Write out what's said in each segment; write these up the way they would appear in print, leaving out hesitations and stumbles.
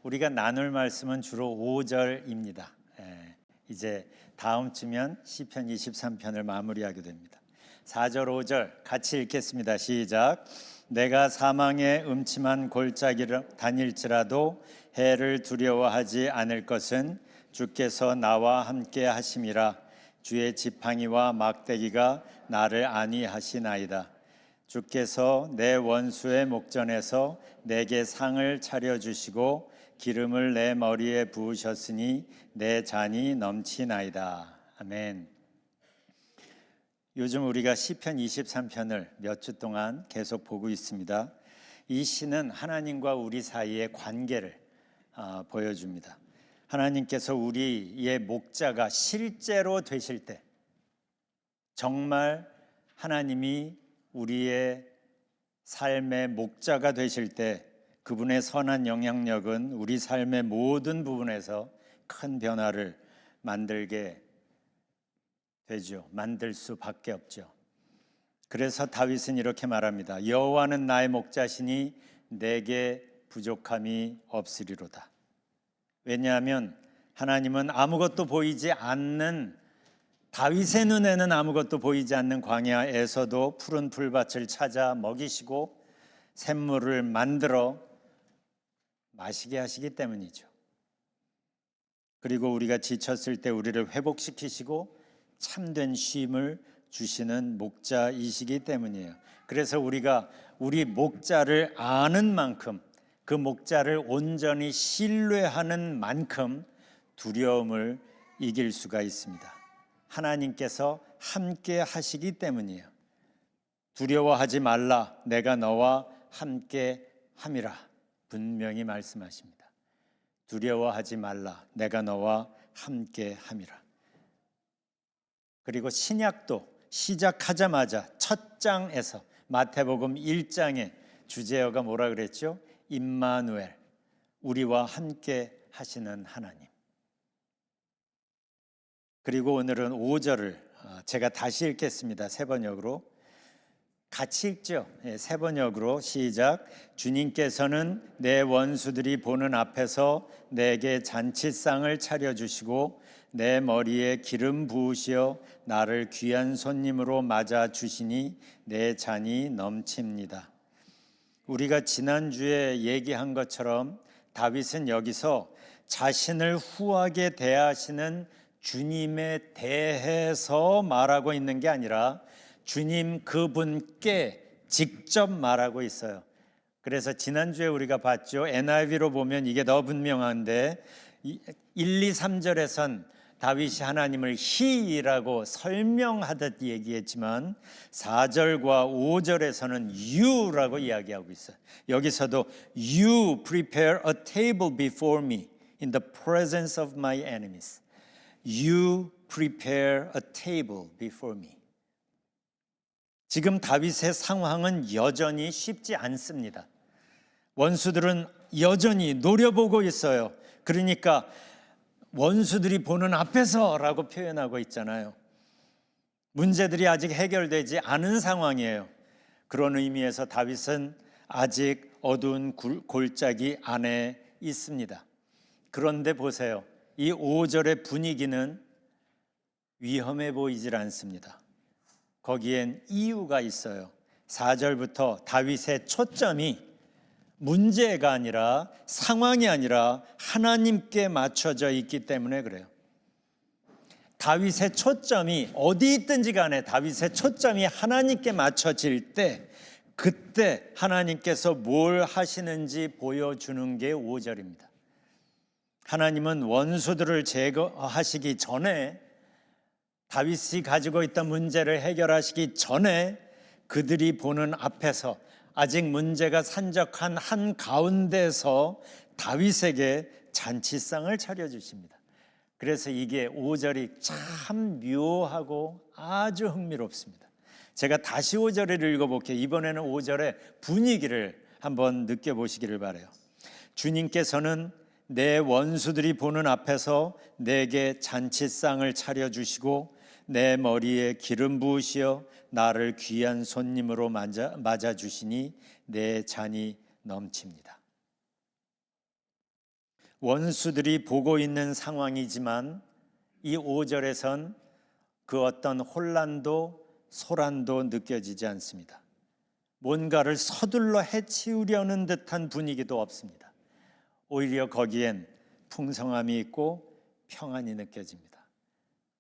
우리가 나눌 말씀은 주로 5절입니다. 이제 다음 주면 시편 23편을 마무리하게 됩니다. 4절 5절 같이 읽겠습니다. 시작. 내가 사망의 음침한 골짜기를 다닐지라도 해를 두려워하지 않을 것은 주께서 나와 함께 하심이라. 주의 지팡이와 막대기가 나를 안위하시나이다. 주께서 내 원수의 목전에서 내게 상을 차려주시고 기름을 내 머리에 부으셨으니 내 잔이 넘치나이다. 아멘. 요즘 우리가 시편 23편을 몇 주 동안 계속 보고 있습니다. 이 시는 하나님과 우리 사이의 관계를 보여줍니다. 하나님께서 우리의 목자가 실제로 되실 때, 정말 하나님이 우리의 삶의 목자가 되실 때 그분의 선한 영향력은 우리 삶의 모든 부분에서 큰 변화를 만들게 되죠. 만들 수밖에 없죠. 그래서 다윗은 이렇게 말합니다. 여호와는 나의 목자시니 내게 부족함이 없으리로다. 왜냐하면 하나님은 아무것도 보이지 않는, 다윗의 눈에는 아무것도 보이지 않는 광야에서도 푸른 풀밭을 찾아 먹이시고 샘물을 만들어 마시게 하시기 때문이죠. 그리고 우리가 지쳤을 때 우리를 회복시키시고 참된 쉼을 주시는 목자이시기 때문이에요. 그래서 우리가 우리 목자를 아는 만큼, 그 목자를 온전히 신뢰하는 만큼 두려움을 이길 수가 있습니다. 하나님께서 함께 하시기 때문이에요. 두려워하지 말라, 내가 너와 함께 함이라 분명히 말씀하십니다. 두려워하지 말라, 내가 너와 함께 함이라. 그리고 신약도 시작하자마자 첫 장에서 마태복음 1장의 주제어가 뭐라 그랬죠? 임마누엘, 우리와 함께 하시는 하나님. 그리고 오늘은 5절을 제가 다시 읽겠습니다. 세 번역으로. 같이 읽죠. 세 번역으로 시작. 주님께서는 내 원수들이 보는 앞에서 내게 잔치상을 차려주시고 내 머리에 기름 부으시어 나를 귀한 손님으로 맞아주시니 내 잔이 넘칩니다. 우리가 지난주에 얘기한 것처럼 다윗은 여기서 자신을 후하게 대하시는 주님에 대해서 말하고 있는 게 아니라 주님 그분께 직접 말하고 있어요. 그래서 지난주에 우리가 봤죠. NIV로 보면 이게 더 분명한데 1, 2, 3절에선 다윗이 하나님을 He라고 설명하듯 얘기했지만 4절과 5절에서는 You라고 이야기하고 있어요. 여기서도 You prepare a table before me in the presence of my enemies. You prepare a table before me. 지금 다윗의 상황은 여전히 쉽지 않습니다. 원수들은 여전히 노려보고 있어요. 그러니까 원수들이 보는 앞에서라고 표현하고 있잖아요. 문제들이 아직 해결되지 않은 상황이에요. 그런 의미에서 다윗은 아직 어두운 골짜기 안에 있습니다. 그런데 보세요. 이 5절의 분위기는 위험해 보이질 않습니다. 거기엔 이유가 있어요. 4절부터 다윗의 초점이 문제가 아니라, 상황이 아니라 하나님께 맞춰져 있기 때문에 그래요. 다윗의 초점이 어디 있든지 간에 다윗의 초점이 하나님께 맞춰질 때, 그때 하나님께서 뭘 하시는지 보여주는 게 5절입니다. 하나님은 원수들을 제거하시기 전에, 다윗이 가지고 있던 문제를 해결하시기 전에 그들이 보는 앞에서 아직 문제가 산적한 한 가운데서 다윗에게 잔치상을 차려주십니다. 그래서 이게 5절이 참 묘하고 아주 흥미롭습니다. 제가 다시 5절을 읽어볼게요. 이번에는 5절의 분위기를 한번 느껴보시기를 바라요. 주님께서는 내 원수들이 보는 앞에서 내게 잔치상을 차려주시고 내 머리에 기름 부으시어 나를 귀한 손님으로 맞아주시니 내 잔이 넘칩니다. 원수들이 보고 있는 상황이지만 이 5절에선 그 어떤 혼란도 소란도 느껴지지 않습니다. 뭔가를 서둘러 해치우려는 듯한 분위기도 없습니다. 오히려 거기엔 풍성함이 있고 평안이 느껴집니다.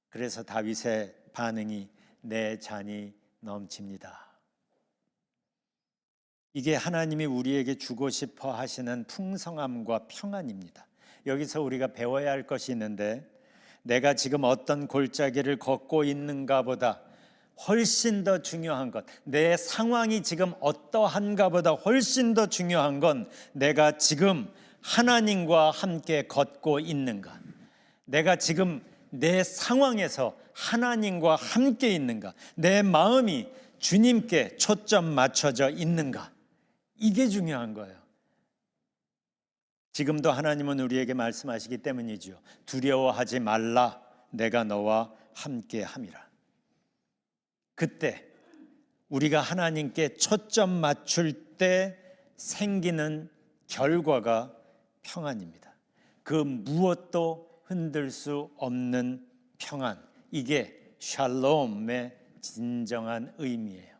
그래서 다윗의 반응이 내 잔이 넘칩니다. 이게 하나님이 우리에게 주고 싶어 하시는 풍성함과 평안입니다. 여기서 우리가 배워야 할 것이 있는데, 내가 지금 어떤 골짜기를 걷고 있는가 보다 훨씬 더 중요한 것, 내 상황이 지금 어떠한가 보다 훨씬 더 중요한 건 내가 지금 하나님과 함께 걷고 있는가, 내가 지금 내 상황에서 하나님과 함께 있는가, 내 마음이 주님께 초점 맞춰져 있는가, 이게 중요한 거예요. 지금도 하나님은 우리에게 말씀하시기 때문이죠. 두려워하지 말라, 내가 너와 함께 함이라. 그때 우리가 하나님께 초점 맞출 때 생기는 결과가 평안입니다. 그 무엇도 흔들 수 없는 평안, 이게 샬롬의 진정한 의미예요.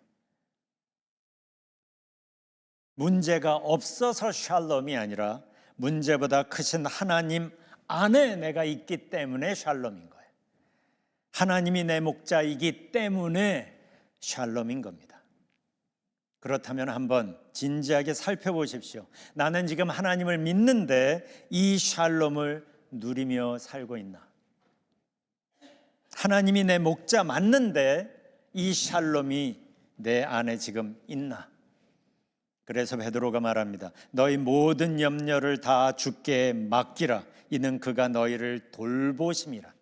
문제가 없어서 샬롬이 아니라 문제보다 크신 하나님 안에 내가 있기 때문에 샬롬인 거예요. 하나님이 내 목자이기 때문에 샬롬인 겁니다. 그렇다면 한번 진지하게 살펴보십시오. 나는 지금 하나님을 믿는데 이 샬롬을 누리며 살고 있나? 하나님이 내 목자 맞는데 이 샬롬이 내 안에 지금 있나? 그래서 베드로가 말합니다. 너희 모든 염려를 다 주께 맡기라. 이는 그가 너희를 돌보심이라.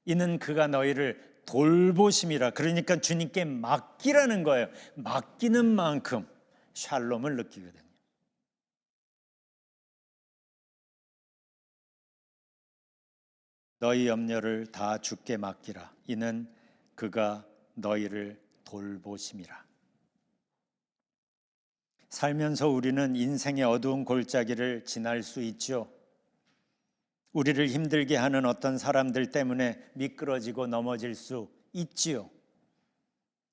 이는 그가 너희를 돌보심이라. 그러니까 주님께 맡기라는 거예요. 맡기는 만큼 샬롬을 느끼거든요. 너희 염려를 다 주께 맡기라. 이는 그가 너희를 돌보심이라. 살면서 우리는 인생의 어두운 골짜기를 지날 수 있죠. 우리를 힘들게 하는 어떤 사람들 때문에 미끄러지고 넘어질 수 있지요.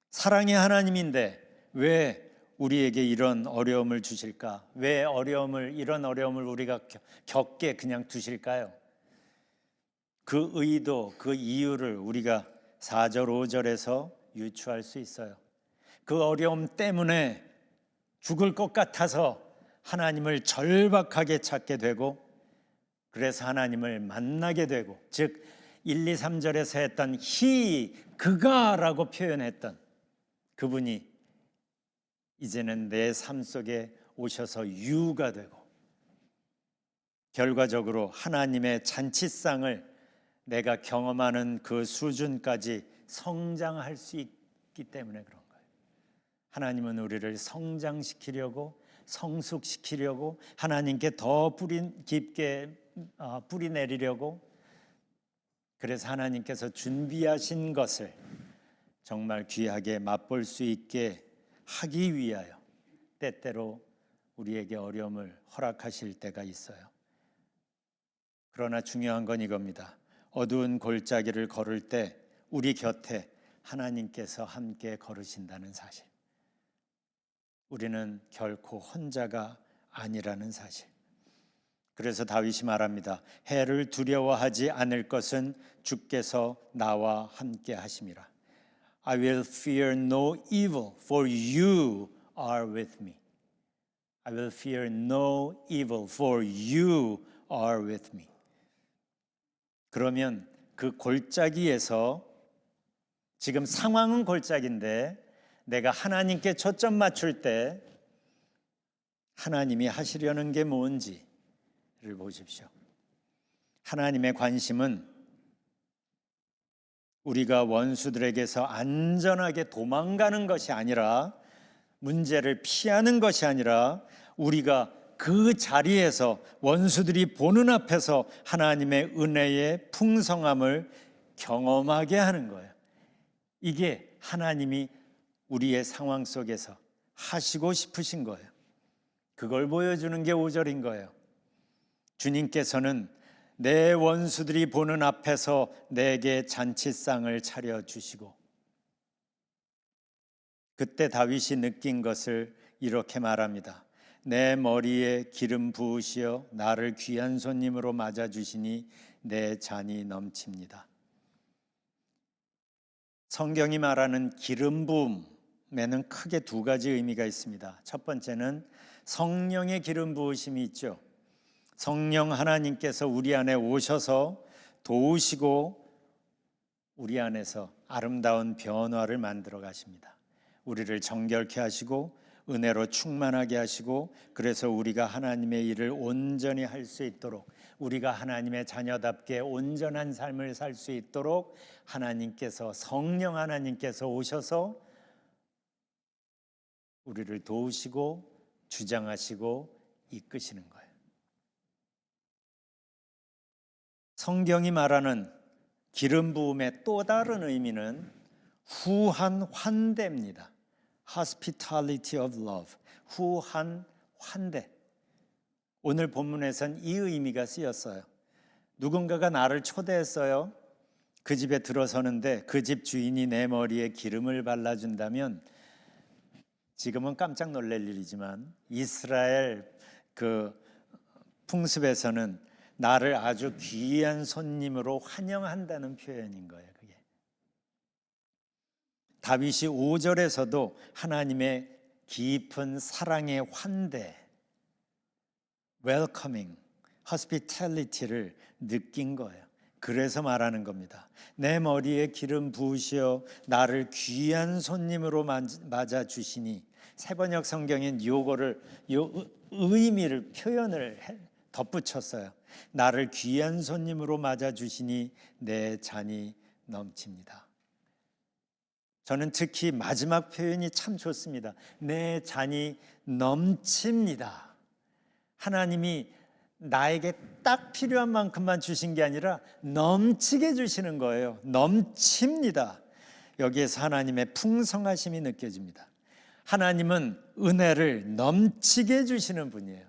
사랑의 하나님인데 왜 우리에게 이런 어려움을 주실까? 왜 이런 어려움을 우리가 겪게 그냥 두실까요? 그 의도, 그 이유를 우리가 4절, 5절에서 유추할 수 있어요. 그 어려움 때문에 죽을 것 같아서 하나님을 절박하게 찾게 되고, 그래서 하나님을 만나게 되고, 즉 1, 2, 3절에서 했던 그가라고 표현했던 그분이 이제는 내 삶 속에 오셔서 유가 되고, 결과적으로 하나님의 잔치상을 내가 경험하는 그 수준까지 성장할 수 있기 때문에 그런 거예요. 하나님은 우리를 성장시키려고, 성숙시키려고, 하나님께 더 깊게 뿌리 내리려고, 그래서 하나님께서 준비하신 것을 정말 귀하게 맛볼 수 있게 하기 위하여 때때로 우리에게 어려움을 허락하실 때가 있어요. 그러나 중요한 건 이겁니다. 어두운 골짜기를 걸을 때 우리 곁에 하나님께서 함께 걸으신다는 사실, 우리는 결코 혼자가 아니라는 사실. 그래서 다윗이 말합니다. 해를 두려워하지 않을 것은 주께서 나와 함께 하심이라. I will fear no evil, for you are with me. I will fear no evil, for you are with me. 그러면 그 골짜기에서, 지금 상황은 골짜기인데 내가 하나님께 초점 맞출 때 하나님이 하시려는 게 뭔지를 보십시오. 하나님의 관심은 우리가 원수들에게서 안전하게 도망가는 것이 아니라, 문제를 피하는 것이 아니라, 우리가 그 자리에서 원수들이 보는 앞에서 하나님의 은혜의 풍성함을 경험하게 하는 거예요. 이게 하나님이 우리의 상황 속에서 하시고 싶으신 거예요. 그걸 보여주는 게 5절인 거예요. 주님께서는 내 원수들이 보는 앞에서 내게 잔치상을 차려주시고, 그때 다윗이 느낀 것을 이렇게 말합니다. 내 머리에 기름 부으시어 나를 귀한 손님으로 맞아주시니 내 잔이 넘칩니다. 성경이 말하는 기름 부음에는 크게 두 가지 의미가 있습니다. 첫 번째는 성령의 기름 부으심이 있죠. 성령 하나님께서 우리 안에 오셔서 도우시고 우리 안에서 아름다운 변화를 만들어 가십니다. 우리를 정결케 하시고 은혜로 충만하게 하시고, 그래서 우리가 하나님의 일을 온전히 할 수 있도록, 우리가 하나님의 자녀답게 온전한 삶을 살 수 있도록 하나님께서, 성령 하나님께서 오셔서 우리를 도우시고 주장하시고 이끄시는 거예요. 성경이 말하는 기름 부음의 또 다른 의미는 후한 환대입니다. Hospitality of love, 후한 환대. 오늘 본문에선 이 의미가 쓰였어요. 누군가가 나를 초대했어요. 그 집에 들어서는데 그 집 주인이 내 머리에 기름을 발라준다면, 지금은 깜짝 놀랄 일이지만 이스라엘 그 풍습에서는 나를 아주 귀한 손님으로 환영한다는 표현인 거예요. 그게 다윗이 5절에서도 하나님의 깊은 사랑의 환대, welcoming, hospitality를 느낀 거예요. 그래서 말하는 겁니다. 내 머리에 기름 부으시어 나를 귀한 손님으로 맞아 주시니, 새번역 성경엔 요거를 요 의미를 표현을 덧붙였어요. 나를 귀한 손님으로 맞아 주시니 내 잔이 넘칩니다. 저는 특히 마지막 표현이 참 좋습니다. 내 잔이 넘칩니다. 하나님이 나에게 딱 필요한 만큼만 주신 게 아니라 넘치게 주시는 거예요. 넘칩니다. 여기에서 하나님의 풍성하심이 느껴집니다. 하나님은 은혜를 넘치게 주시는 분이에요.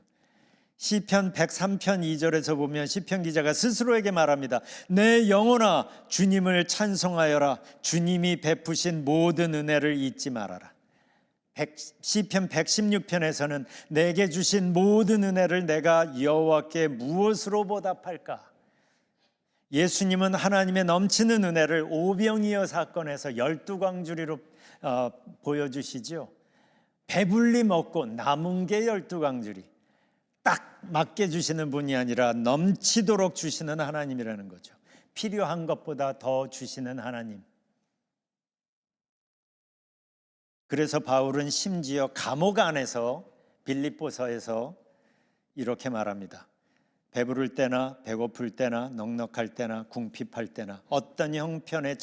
시편 103편 2절에서 보면 시편 기자가 스스로에게 말합니다. 내 영혼아 주님을 찬송하여라. 주님이 베푸신 모든 은혜를 잊지 말아라. 시편 116편에서는 내게 주신 모든 은혜를 내가 여호와께 무엇으로 보답할까? 예수님은 하나님의 넘치는 은혜를 오병이어 사건에서 12광주리로 보여주시죠. 배불리 먹고 남은 게 12광주리. 딱 맞게 주시는 분이 아니라 넘치도록 주시는 하나님이라는 거죠. 필요한 것보다 더 주시는 하나님. 그래서 바울은 심지어 감옥 안에서, 빌립보서에서 이렇게 말합니다. 배부를 때나 배고플 때나 넉넉할 때나 궁핍할 때나 어떤 형편에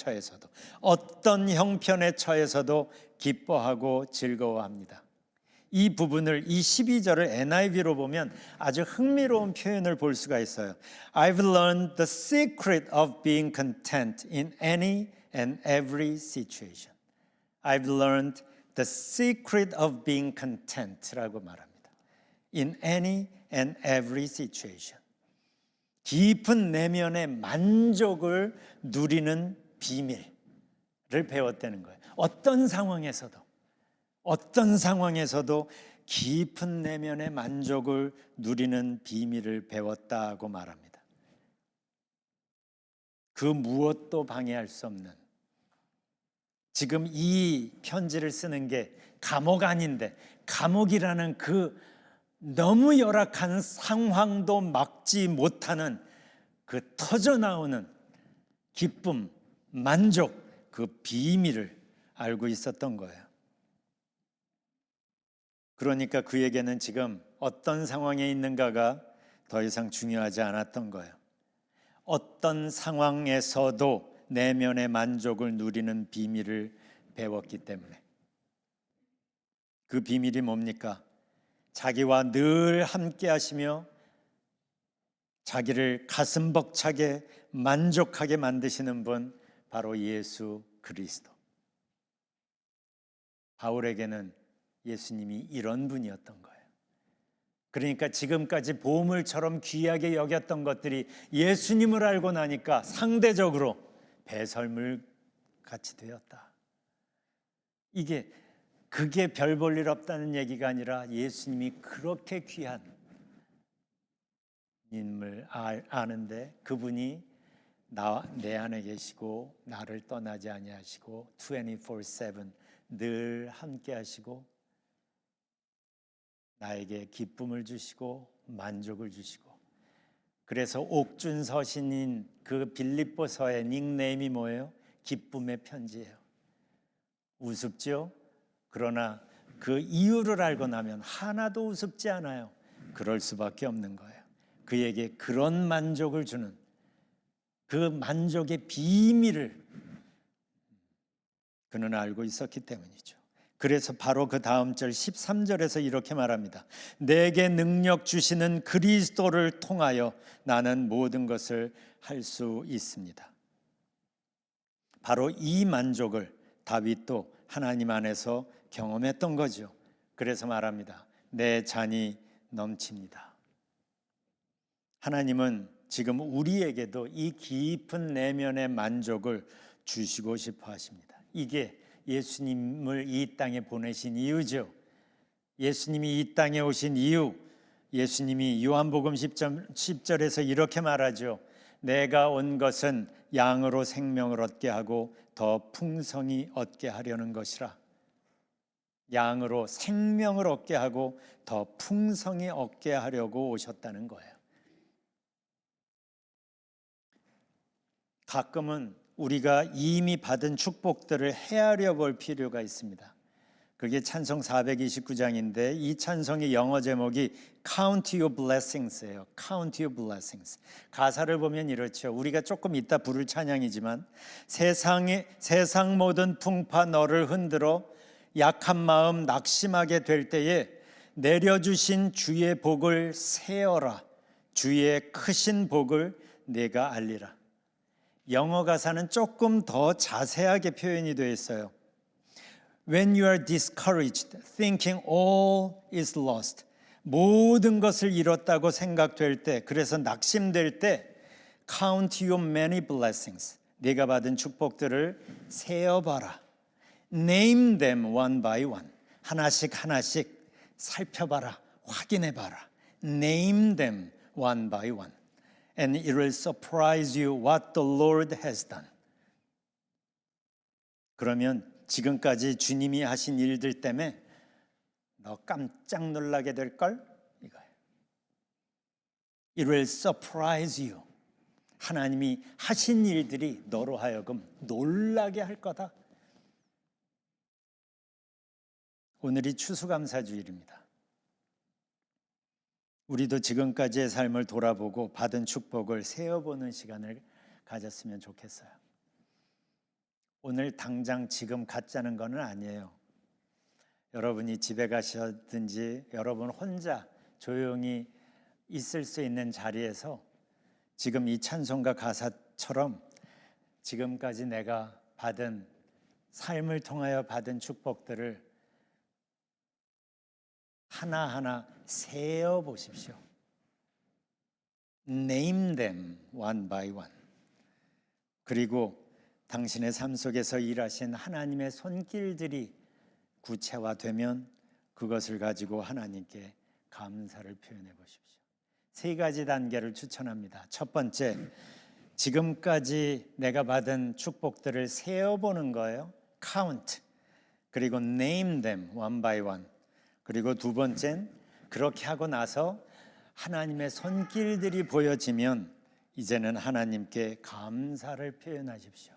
처해서도 기뻐하고 즐거워합니다. 이 부분을, 이 12절을 NIV로 보면 아주 흥미로운 표현을 볼 수가 있어요. I've learned the secret of being content in any and every situation. I've learned the secret of being content라고 말합니다. In any and every situation. 깊은 내면의 만족을 누리는 비밀을 배웠다는 거예요. 어떤 상황에서도 깊은 내면의 만족을 누리는 비밀을 배웠다고 말합니다. 그 무엇도 방해할 수 없는, 지금 이 편지를 쓰는 게 감옥 아닌데 감옥이라는 그 너무 열악한 상황도 막지 못하는 그 터져나오는 기쁨, 만족, 그 비밀을 알고 있었던 거예요. 그러니까 그에게는 지금 어떤 상황에 있는가가 더 이상 중요하지 않았던 거예요. 어떤 상황에서도 내면의 만족을 누리는 비밀을 배웠기 때문에. 그 비밀이 뭡니까? 자기와 늘 함께 하시며 자기를 가슴 벅차게 만족하게 만드시는 분, 바로 예수 그리스도. 바울에게는 예수님이 이런 분이었던 거예요. 그러니까 지금까지 보물처럼 귀하게 여겼던 것들이 예수님을 알고 나니까 상대적으로 배설물 같이 되었다. 그게 별 볼 일 없다는 얘기가 아니라 예수님이 그렇게 귀한 인물 아는데 그분이 내 안에 계시고 나를 떠나지 아니하시고 24/7 늘 함께 하시고 나에게 기쁨을 주시고 만족을 주시고, 그래서 옥준서신인 그 빌립보서의 닉네임이 뭐예요? 기쁨의 편지예요. 우습죠? 그러나 그 이유를 알고 나면 하나도 우습지 않아요. 그럴 수밖에 없는 거예요. 그에게 그런 만족을 주는 그 만족의 비밀을 그는 알고 있었기 때문이죠. 그래서 바로 그 다음 절 13절에서 이렇게 말합니다. 내게 능력 주시는 그리스도를 통하여 나는 모든 것을 할 수 있습니다. 바로 이 만족을 다윗도 하나님 안에서 경험했던 거죠. 그래서 말합니다. 내 잔이 넘칩니다. 하나님은 지금 우리에게도 이 깊은 내면의 만족을 주시고 싶어 하십니다. 이게 예수님을 이 땅에 보내신 이유죠. 예수님이 이 땅에 오신 이유, 예수님이 요한복음 10절에서 이렇게 말하죠. 내가 온 것은 양으로 생명을 얻게 하고 더 풍성히 얻게 하려는 것이라. 양으로 생명을 얻게 하고 더 풍성히 얻게 하려고 오셨다는 거예요. 가끔은 우리가 이미 받은 축복들을 헤아려 볼 필요가 있습니다. 그게 찬송 429장인데 이 찬송의 영어 제목이 Count Your Blessings예요. Count Your Blessings. 가사를 보면 이렇죠. 우리가 조금 이따 부를 찬양이지만 세상 모든 풍파 너를 흔들어 약한 마음 낙심하게 될 때에 내려주신 주의 복을 세어라. 주의 크신 복을 내가 알리라. 영어 가사는 조금 더 자세하게 표현이 되어 있어요. When you are discouraged, thinking all is lost, 모든 것을 잃었다고 생각될 때, 그래서 낙심될 때, count your many blessings, 네가 받은 축복들을 세어봐라. Name them one by one, 하나씩 하나씩 살펴봐라, 확인해봐라. Name them one by one. And it will surprise you what the Lord has done. 그러면 지금까지 주님이 하신 일들 때문에 너 깜짝 놀라게 될걸? 이거예요. It will surprise you. 하나님이 하신 일들이 너로 하여금 놀라게 할 거다. 오늘이 추수감사주일입니다. 우리도 지금까지의 삶을 돌아보고 받은 축복을 세어보는 시간을 가졌으면 좋겠어요. 오늘 당장 지금 갖자는 건 아니에요. 여러분이 집에 가시든지 여러분 혼자 조용히 있을 수 있는 자리에서 지금 이 찬송가 가사처럼 지금까지 내가 받은 삶을 통하여 받은 축복들을 하나하나 세어 보십시오. Name them one by one. 그리고 당신의 삶 속에서 일하신 하나님의 손길들이 구체화되면 그것을 가지고 하나님께 감사를 표현해 보십시오. 세 가지 단계를 추천합니다. 첫 번째, 지금까지 내가 받은 축복들을 세어보는 거예요. Count. 그리고 name them one by one. 그리고 두 번째는 그렇게 하고 나서 하나님의 손길들이 보여지면 이제는 하나님께 감사를 표현하십시오.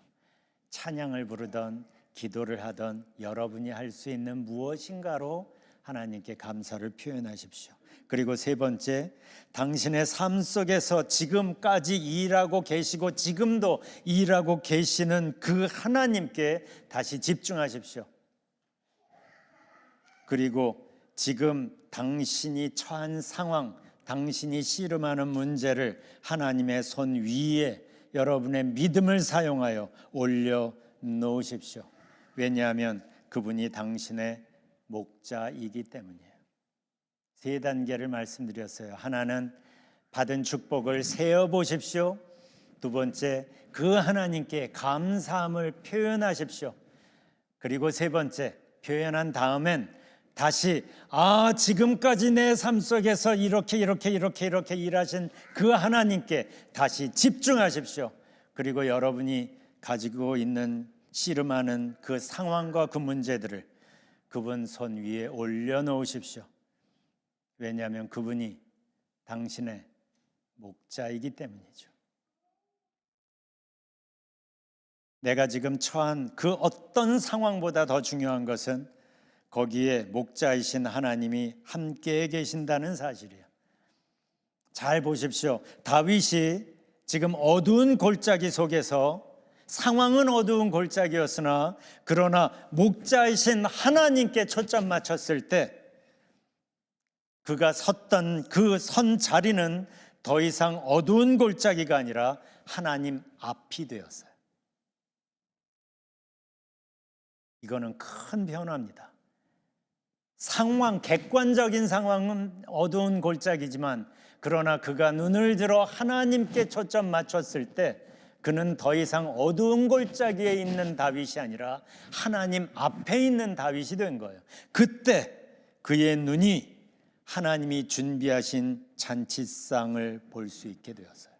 찬양을 부르던 기도를 하던 여러분이 할 수 있는 무엇인가로 하나님께 감사를 표현하십시오. 그리고 세 번째, 당신의 삶 속에서 지금까지 일하고 계시고 지금도 일하고 계시는 그 하나님께 다시 집중하십시오. 그리고 지금 당신이 처한 상황, 당신이 씨름하는 문제를 하나님의 손 위에 여러분의 믿음을 사용하여 올려놓으십시오. 왜냐하면 그분이 당신의 목자이기 때문이에요. 세 단계를 말씀드렸어요. 하나는 받은 축복을 세어 보십시오. 두 번째, 그 하나님께 감사함을 표현하십시오. 그리고 세 번째, 표현한 다음엔 다시 지금까지 내 삶 속에서 이렇게 일하신 그 하나님께 다시 집중하십시오. 그리고 여러분이 가지고 있는 씨름하는 그 상황과 그 문제들을 그분 손 위에 올려놓으십시오. 왜냐하면 그분이 당신의 목자이기 때문이죠. 내가 지금 처한 그 어떤 상황보다 더 중요한 것은 거기에 목자이신 하나님이 함께 계신다는 사실이에요. 잘 보십시오. 다윗이 지금 어두운 골짜기 속에서, 상황은 어두운 골짜기였으나 그러나 목자이신 하나님께 초점 맞췄을 때 그가 섰던 그 선 자리는 더 이상 어두운 골짜기가 아니라 하나님 앞이 되었어요. 이거는 큰 변화입니다. 상황, 객관적인 상황은 어두운 골짜기지만 그러나 그가 눈을 들어 하나님께 초점 맞췄을 때 그는 더 이상 어두운 골짜기에 있는 다윗이 아니라 하나님 앞에 있는 다윗이 된 거예요. 그때 그의 눈이 하나님이 준비하신 잔치상을 볼 수 있게 되었어요.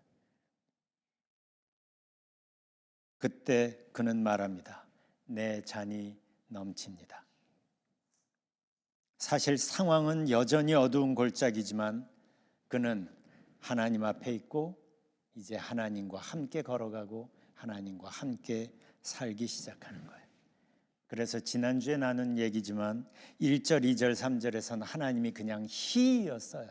그때 그는 말합니다. 내 잔이 넘칩니다. 사실 상황은 여전히 어두운 골짜기지만 그는 하나님 앞에 있고 이제 하나님과 함께 걸어가고 하나님과 함께 살기 시작하는 거예요. 그래서 지난주에 나눈 얘기지만 1절, 2절, 3절에서는 하나님이 그냥 He였어요.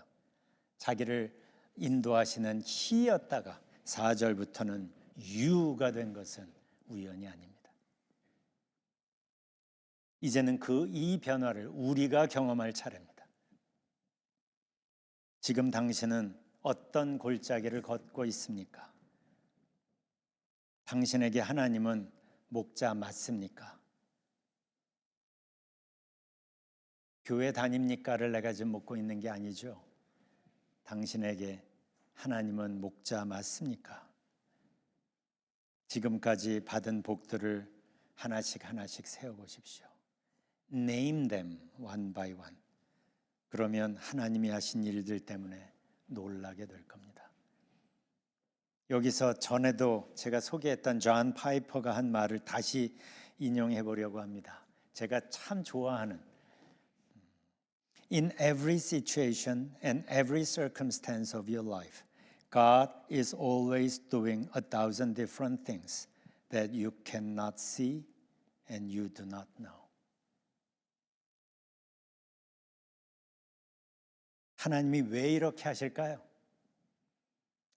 자기를 인도하시는 He였다가 4절부터는 You가 된 것은 우연이 아닙니다. 이제는 이 변화를 우리가 경험할 차례입니다. 지금 당신은 어떤 골짜기를 걷고 있습니까? 당신에게 하나님은 목자 맞습니까? 교회 다닙니까를 내가 지금 묻고 있는 게 아니죠. 당신에게 하나님은 목자 맞습니까? 지금까지 받은 복들을 하나씩 세워보십시오. Name them one by one. 그러면 하나님이 하신 일들 때문에 놀라게 될 겁니다. 여기서 전에도 제가 소개했던 존 파이퍼가 한 말을 다시 인용해 보려고 합니다. 제가 참 좋아하는 In every situation and every circumstance of your life, God is always doing 1,000 different things that you cannot see and you do not know. 하나님이 왜 이렇게 하실까요?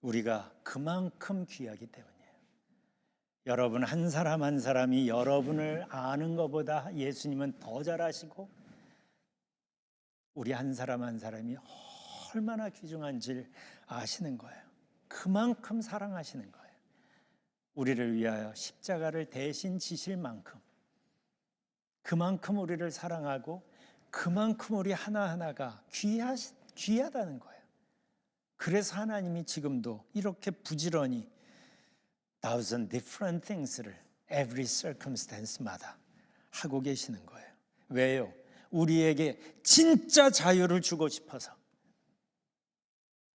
우리가 그만큼 귀하기 때문이에요. 여러분 한 사람 한 사람이 여러분을 아는 것보다 예수님은 더 잘 아시고 우리 한 사람 한 사람이 얼마나 귀중한지를 아시는 거예요. 그만큼 사랑하시는 거예요. 우리를 위하여 십자가를 대신 지실 만큼 그만큼 우리를 사랑하고 그만큼 우리 하나하나가 귀하다는 거예요. 그래서 하나님이 지금도 이렇게 부지런히 1,000 different things를 every circumstance마다 하고 계시는 거예요. 왜요? 우리에게 진짜 자유를 주고 싶어서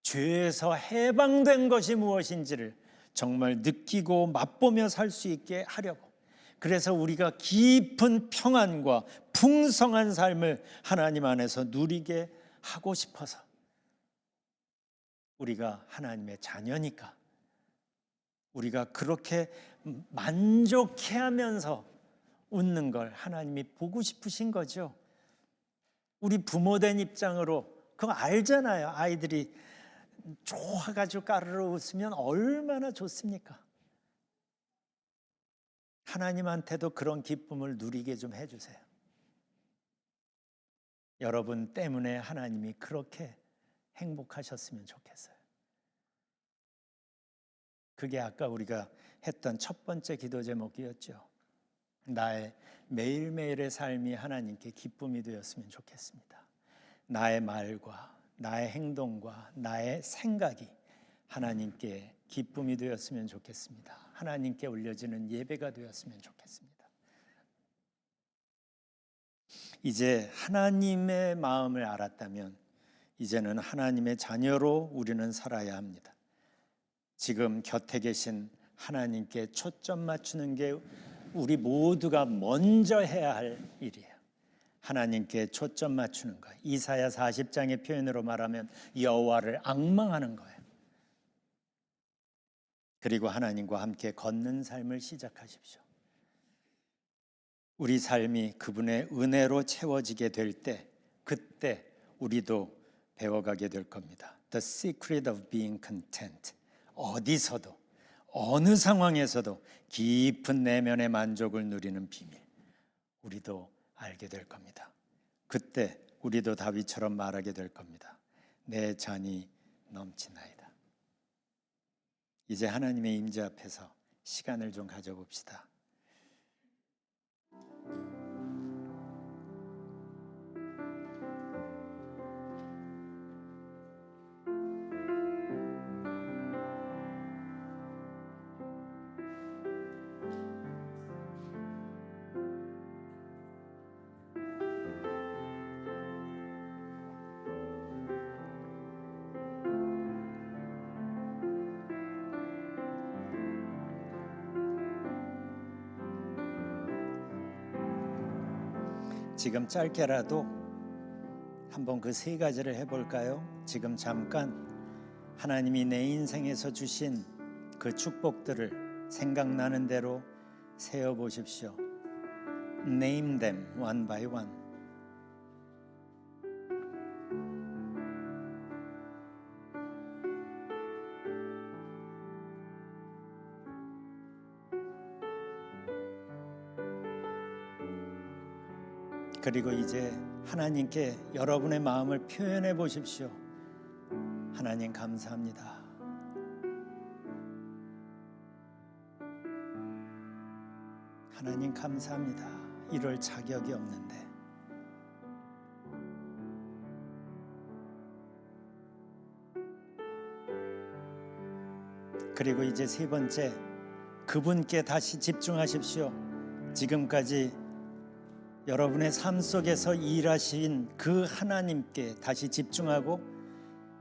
죄에서 해방된 것이 무엇인지를 정말 느끼고 맛보며 살 수 있게 하려고, 그래서 우리가 깊은 평안과 풍성한 삶을 하나님 안에서 누리게 하고 싶어서, 우리가 하나님의 자녀니까 우리가 그렇게 만족해하면서 웃는 걸 하나님이 보고 싶으신 거죠. 우리 부모된 입장으로 그거 알잖아요. 아이들이 좋아가지고 까르르 웃으면 얼마나 좋습니까? 하나님한테도 그런 기쁨을 누리게 좀 해주세요. 여러분 때문에 하나님이 그렇게 행복하셨으면 좋겠어요. 그게 아까 우리가 했던 첫 번째 기도 제목이었죠. 나의 매일매일의 삶이 하나님께 기쁨이 되었으면 좋겠습니다. 나의 말과 나의 행동과 나의 생각이 하나님께 기쁨이 되었으면 좋겠습니다. 하나님께 올려지는 예배가 되었으면 좋겠습니다. 이제 하나님의 마음을 알았다면 이제는 하나님의 자녀로 우리는 살아야 합니다. 지금 곁에 계신 하나님께 초점 맞추는 게 우리 모두가 먼저 해야 할 일이에요. 하나님께 초점 맞추는 거. 이사야 40장의 표현으로 말하면 여호와를 앙망하는 거예요. 그리고 하나님과 함께 걷는 삶을 시작하십시오. 우리 삶이 그분의 은혜로 채워지게 될 때, 그때 우리도 배워가게 될 겁니다. The secret of being content. 어디서도 어느 상황에서도 깊은 내면의 만족을 누리는 비밀, 우리도 알게 될 겁니다. 그때 우리도 다윗처럼 말하게 될 겁니다. 내 잔이 넘치나이다. 이제 하나님의 임재 앞에서 시간을 좀 가져봅시다. 지금 짧게라도 한번 그 세 가지를 해볼까요? 지금 잠깐 하나님이 내 인생에서 주신 그 축복들을 생각나는 대로 세어보십시오. Name them one by one. 그리고 이제 하나님께 여러분의 마음을 표현해 보십시오. 하나님 감사합니다. 하나님 감사합니다. 이럴 자격이 없는데. 그리고 이제 세 번째, 그분께 다시 집중하십시오. 지금까지 여러분의 삶 속에서 일하신 그 하나님께 다시 집중하고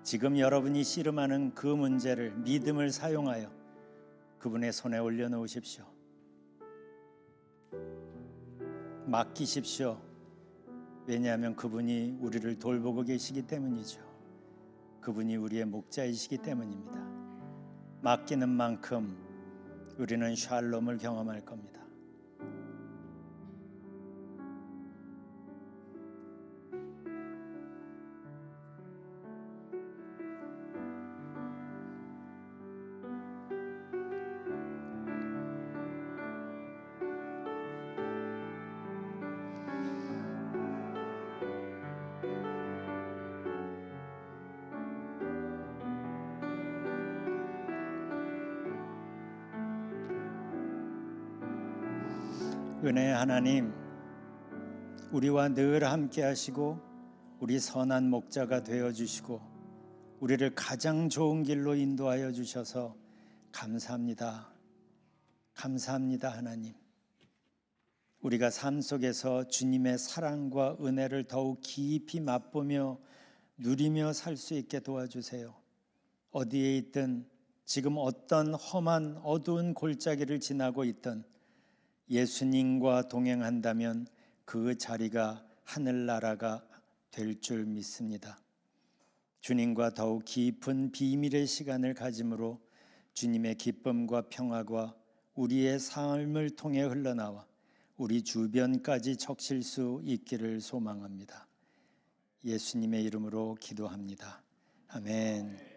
지금 여러분이 씨름하는 그 문제를 믿음을 사용하여 그분의 손에 올려놓으십시오. 맡기십시오. 왜냐하면 그분이 우리를 돌보고 계시기 때문이죠. 그분이 우리의 목자이시기 때문입니다. 맡기는 만큼 우리는 샬롬을 경험할 겁니다. 은혜의 하나님, 우리와 늘 함께 하시고 우리 선한 목자가 되어주시고 우리를 가장 좋은 길로 인도하여 주셔서 감사합니다. 감사합니다 하나님. 우리가 삶 속에서 주님의 사랑과 은혜를 더욱 깊이 맛보며 누리며 살 수 있게 도와주세요. 어디에 있든 지금 어떤 험한 어두운 골짜기를 지나고 있든 예수님과 동행한다면 그 자리가 하늘나라가 될 줄 믿습니다. 주님과 더욱 깊은 비밀의 시간을 가짐으로 주님의 기쁨과 평화가 우리의 삶을 통해 흘러나와 우리 주변까지 적실 수 있기를 소망합니다. 예수님의 이름으로 기도합니다. 아멘.